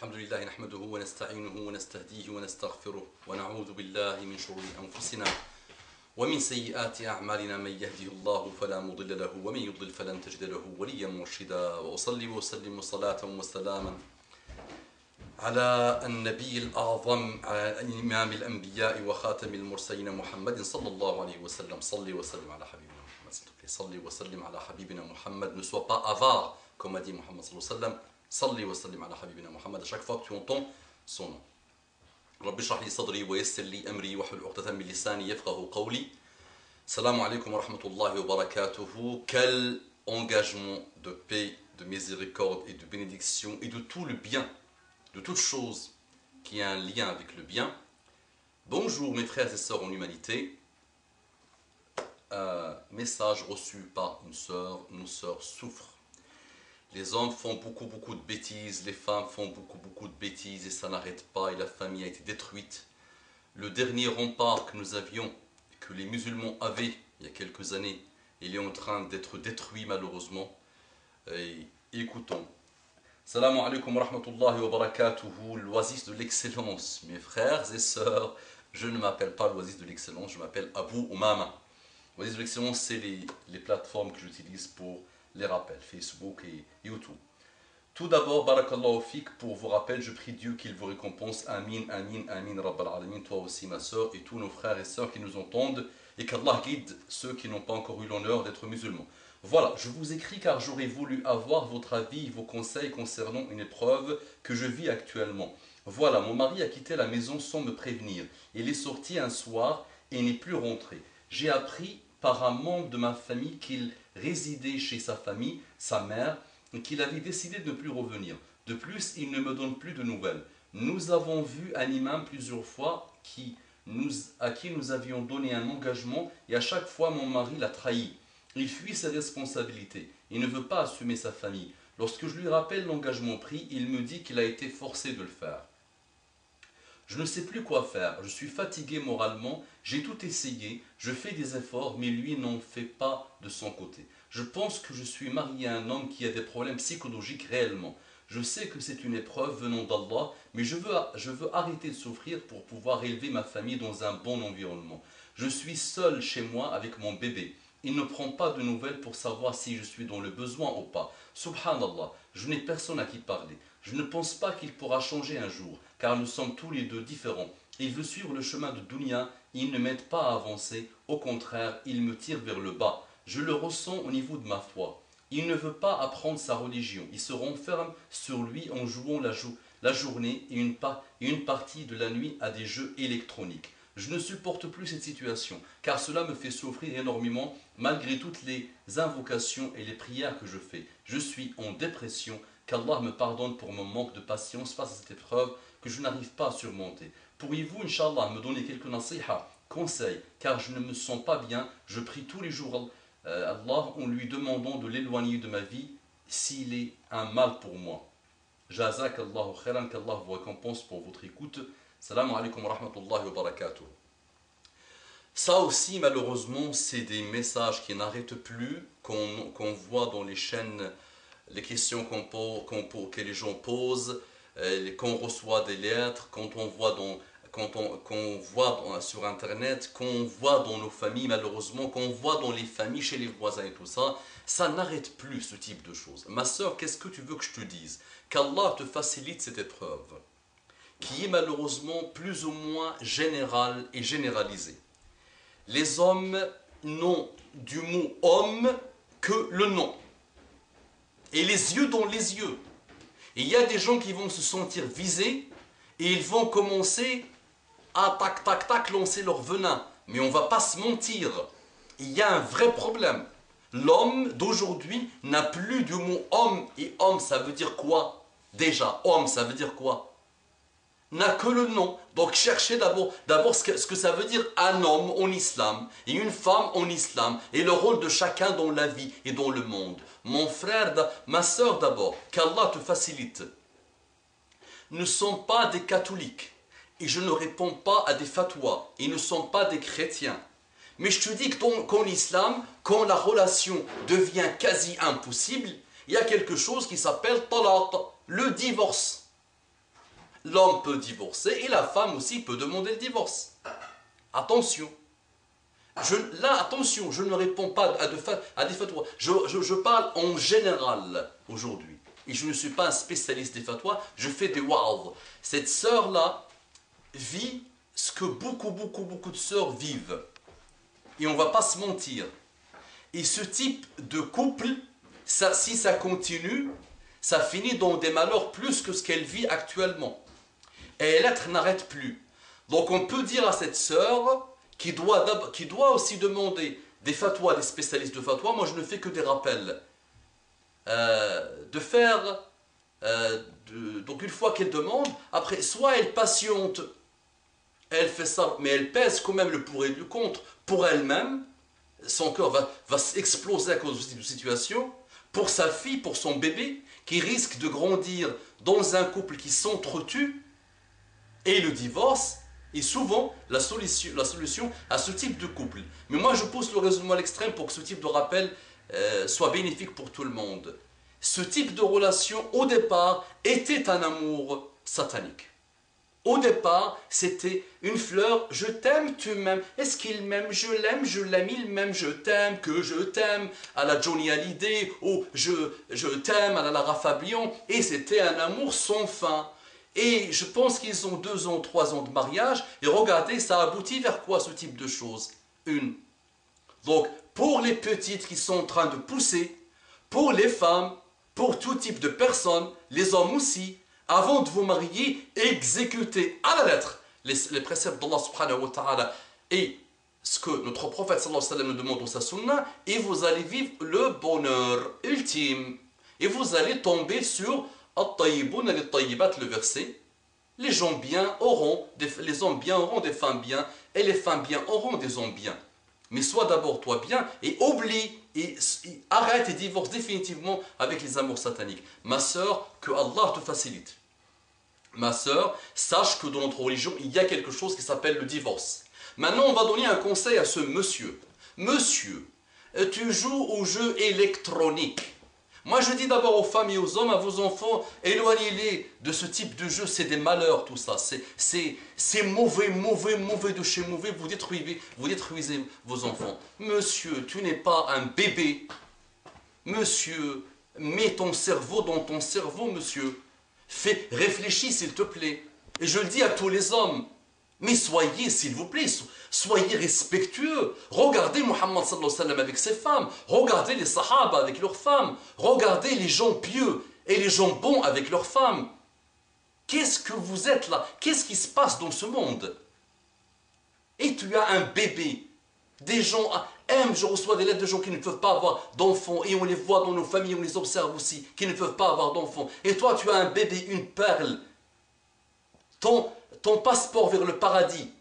الحمد لله نحمده ونستعينه ونستهديه ونستغفره ونعوذ بالله من شرور أنفسنا ومن سيئات أعمالنا من يهده الله فلا مضل له ومن يضلل فلن تجد له وليا مرشدا وأصلي وأسلم صلاة وسلاما على النبي الأعظم على إمام الأنبياء وخاتم المرسلين محمد صلى الله عليه وسلم. صلي وسلم على حبيبنا محمد. صلي وسلم على حبيبنا محمد. Ne sois pas avare, comme a dit Muhammad sallallahu alayhi wa sallam. صلي وسلم على حبيبنا محمد. À chaque fois que tu entends son nom. رب اشرح لي صدري ويسر لي أمري واحلل عقدة من لساني يفقهوا قولي. Salam alaikum wa rahmatullahi wa barakatuhu. Quel engagement de paix, de miséricorde et de bénédiction et de tout le bien, de toute chose qui a un lien avec le bien. Bonjour mes frères et sœurs en humanité. Message reçu par une sœur. Nos sœurs souffrent. Les hommes font beaucoup de bêtises, les femmes font beaucoup de bêtises et ça n'arrête pas et la famille a été détruite. Le dernier rempart que nous avions, que les musulmans avaient il y a quelques années, il est en train d'être détruit malheureusement. Et écoutons. Salam alaikum wa rahmatullahi wa barakatuhu, l'oasis de l'excellence. Mes frères et sœurs, je ne m'appelle pas l'oasis de l'excellence, je m'appelle Abu Umama. L'oasis de l'excellence, c'est les plateformes que j'utilise pour les rappels, Facebook et YouTube. Tout d'abord, barakallahu fik, pour vos rappels, je prie Dieu qu'il vous récompense. Amin, amin, amin, rabbal alamin, toi aussi ma soeur et tous nos frères et sœurs qui nous entendent et qu'Allah guide ceux qui n'ont pas encore eu l'honneur d'être musulmans. Voilà, je vous écris car j'aurais voulu avoir votre avis et vos conseils concernant une épreuve que je vis actuellement. Voilà, mon mari a quitté la maison sans me prévenir. Il est sorti un soir et n'est plus rentré. J'ai appris par un membre de ma famille qu'il résidait chez sa famille, sa mère, et qu'il avait décidé de ne plus revenir. De plus, il ne me donne plus de nouvelles. Nous avons vu un imam plusieurs fois à qui nous avions donné un engagement et à chaque fois mon mari l'a trahi. Il fuit ses responsabilités. Il ne veut pas assumer sa famille. Lorsque je lui rappelle l'engagement pris, il me dit qu'il a été forcé de le faire. Je ne sais plus quoi faire, je suis fatigué moralement, j'ai tout essayé, je fais des efforts, mais lui n'en fait pas de son côté. Je pense que je suis marié à un homme qui a des problèmes psychologiques réellement. Je sais que c'est une épreuve venant d'Allah, mais je veux arrêter de souffrir pour pouvoir élever ma famille dans un bon environnement. Je suis seul chez moi avec mon bébé. Il ne prend pas de nouvelles pour savoir si je suis dans le besoin ou pas. Subhanallah, je n'ai personne à qui parler. Je ne pense pas qu'il pourra changer un jour, car nous sommes tous les deux différents. Il veut suivre le chemin de dunya, il ne m'aide pas à avancer, au contraire, il me tire vers le bas. Je le ressens au niveau de ma foi. Il ne veut pas apprendre sa religion, il se renferme sur lui en jouant la journée et une partie de la nuit à des jeux électroniques. Je ne supporte plus cette situation, car cela me fait souffrir énormément malgré toutes les invocations et les prières que je fais. Je suis en dépression, qu'Allah me pardonne pour mon manque de patience face à cette épreuve que je n'arrive pas à surmonter. Pourriez-vous, Inch'Allah, me donner quelques nasiha, conseils, car je ne me sens pas bien, je prie tous les jours Allah en lui demandant de l'éloigner de ma vie s'il est un mal pour moi. Jazakallahu khairan, qu'Allah vous récompense pour votre écoute. Salam alaikum wa rahmatullahi wa barakatuh. Ça aussi, malheureusement, c'est des messages qui n'arrêtent plus, qu'on voit dans les chaînes, les questions que les gens posent, qu'on reçoit des lettres, qu'on voit sur Internet, qu'on voit dans nos familles, malheureusement, qu'on voit dans les familles, chez les voisins et tout ça. Ça n'arrête plus ce type de choses. Ma soeur, qu'est-ce que tu veux que je te dise? Qu'Allah te facilite cette épreuve, qui est malheureusement plus ou moins générale et généralisée. Les hommes n'ont du mot homme que le nom. Et les yeux dans les yeux. Et il y a des gens qui vont se sentir visés et ils vont commencer à tac lancer leur venin. Mais on ne va pas se mentir. Il y a un vrai problème. L'homme d'aujourd'hui n'a plus du mot homme. Et homme, ça veut dire quoi? Déjà, homme, ça veut dire quoi? N'a que le nom. Donc cherchez d'abord ce que ça veut dire un homme en islam et une femme en islam et le rôle de chacun dans la vie et dans le monde. Mon frère, ma soeur d'abord, qu'Allah te facilite. Ne sont pas des catholiques et je ne réponds pas à des fatwas. Ils ne sont pas des chrétiens. Mais je te dis qu'en islam, quand la relation devient quasi impossible, il y a quelque chose qui s'appelle talaq, le divorce. L'homme peut divorcer et la femme aussi peut demander le divorce. Attention. Attention, je ne réponds pas à des fatwas. Je parle en général aujourd'hui. Et je ne suis pas un spécialiste des fatwas, je fais des wa'adh. Cette sœur-là vit ce que beaucoup de sœurs vivent. Et on ne va pas se mentir. Et ce type de couple, si ça continue, ça finit dans des malheurs plus que ce qu'elle vit actuellement. Et l'être n'arrête plus. Donc on peut dire à cette sœur qui doit aussi demander des fatwas, des spécialistes de fatwas, moi je ne fais que des rappels. Donc une fois qu'elle demande, après soit elle patiente, elle fait ça, mais elle pèse quand même le pour et le contre pour elle-même, son cœur va exploser à cause de cette situation, pour sa fille, pour son bébé, qui risque de grandir dans un couple qui s'entretue, et le divorce est souvent la solution à ce type de couple. Mais moi je pousse le raisonnement à l'extrême pour que ce type de rappel soit bénéfique pour tout le monde. Ce type de relation, au départ, était un amour satanique. Au départ, c'était une fleur, je t'aime, tu m'aimes. Est-ce qu'il m'aime? Je l'aime, il m'aime, je t'aime, que je t'aime, à la Johnny Hallyday, ou je t'aime, à la Lara Fabian. Et c'était un amour sans fin. Et je pense qu'ils ont 2 ans, 3 ans de mariage. Et regardez, ça aboutit vers quoi ce type de choses? Donc, pour les petites qui sont en train de pousser, pour les femmes, pour tout type de personnes, les hommes aussi, avant de vous marier, exécutez à la lettre les préceptes d'Allah subhanahu wa ta'ala et ce que notre prophète sallallahu alayhi wa sallam nous demande dans sa sunna, et vous allez vivre le bonheur ultime. Et vous allez tomber sur At-Tayyibun al-Tayyibat, le verset. Les gens bien auront, les hommes bien auront des femmes bien, et les femmes bien auront des hommes bien. Mais sois d'abord toi bien et oublie et arrête et divorce définitivement avec les amours sataniques. Ma sœur, que Allah te facilite. Ma sœur, sache que dans notre religion, il y a quelque chose qui s'appelle le divorce. Maintenant, on va donner un conseil à ce monsieur. Monsieur, tu joues aux jeux électroniques. Moi, je dis d'abord aux femmes et aux hommes, à vos enfants, éloignez-les de ce type de jeu. C'est des malheurs, tout ça. C'est mauvais de chez mauvais. Vous détruisez vos enfants. Monsieur, tu n'es pas un bébé. Monsieur, mets ton cerveau dans ton cerveau, monsieur. Réfléchis, s'il te plaît. Et je le dis à tous les hommes. Mais soyez, s'il vous plaît, soyez respectueux. Regardez Muhammad sallallahu alayhi wa sallam avec ses femmes. Regardez les sahaba avec leurs femmes. Regardez les gens pieux et les gens bons avec leurs femmes. Qu'est-ce que vous êtes là? Qu'est-ce qui se passe dans ce monde? Et tu as un bébé. Des gens aiment, je reçois des lettres de gens qui ne peuvent pas avoir d'enfants. Et on les voit dans nos familles, on les observe aussi, qui ne peuvent pas avoir d'enfants. Et toi, tu as un bébé, une perle. Ton passeport vers le paradis.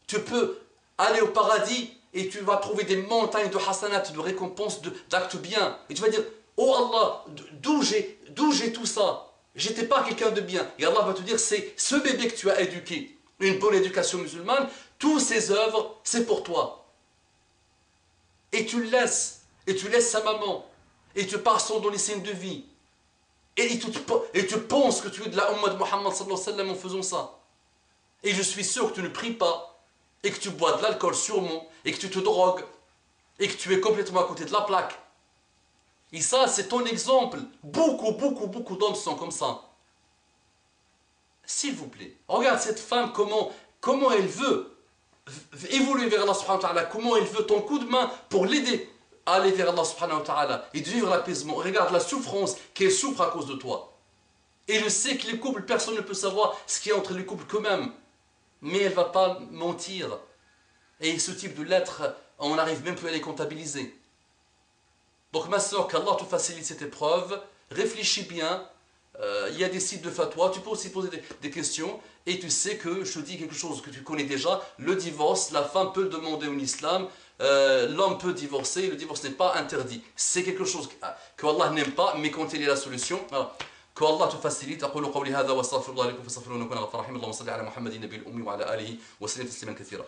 Tu peux aller au paradis et tu vas trouver des montagnes de hasanat, de récompenses, d'actes bien. Et tu vas dire, oh Allah, d'où j'ai tout ça? J'étais pas quelqu'un de bien. Et Allah va te dire, c'est ce bébé que tu as éduqué. Une bonne éducation musulmane, toutes ces œuvres, c'est pour toi. Et tu le laisses. Et tu laisses sa maman. Et tu pars sans donner signe de vie. Et tu penses que tu es de la Ummah de Muhammad sallallahu alayhi wa sallam en faisant ça. Et je suis sûr que tu ne pries pas, et que tu bois de l'alcool sûrement, et que tu te drogues, et que tu es complètement à côté de la plaque. Et ça, c'est ton exemple. Beaucoup d'hommes sont comme ça. S'il vous plaît, regarde cette femme, comment elle veut évoluer vers Allah subhanahu wa ta'ala, comment elle veut ton coup de main pour l'aider à aller vers Allah subhanahu wa ta'ala et de vivre l'apaisement. Regarde la souffrance qu'elle souffre à cause de toi. Et je sais que les couples, personne ne peut savoir ce qu'il y a entre les couples quand même. Mais elle ne va pas mentir. Et ce type de lettres, on n'arrive même plus à les comptabiliser. Donc ma soeur, qu'Allah te facilite cette épreuve, réfléchis bien. Il y a des sites de fatwa, tu peux aussi poser des questions. Et tu sais que, je te dis quelque chose que tu connais déjà, le divorce, la femme peut le demander en islam, l'homme peut divorcer, le divorce n'est pas interdit. C'est quelque chose que Allah n'aime pas, mais quand il est la solution, voilà. كالله تفسريت أقول قولي هذا واستغفر الله لكم فاستغفروه إنه كان غفارا رحيما اللهم صل على محمد النبي الأمي وعلى آله وسلم تسليما كثيرا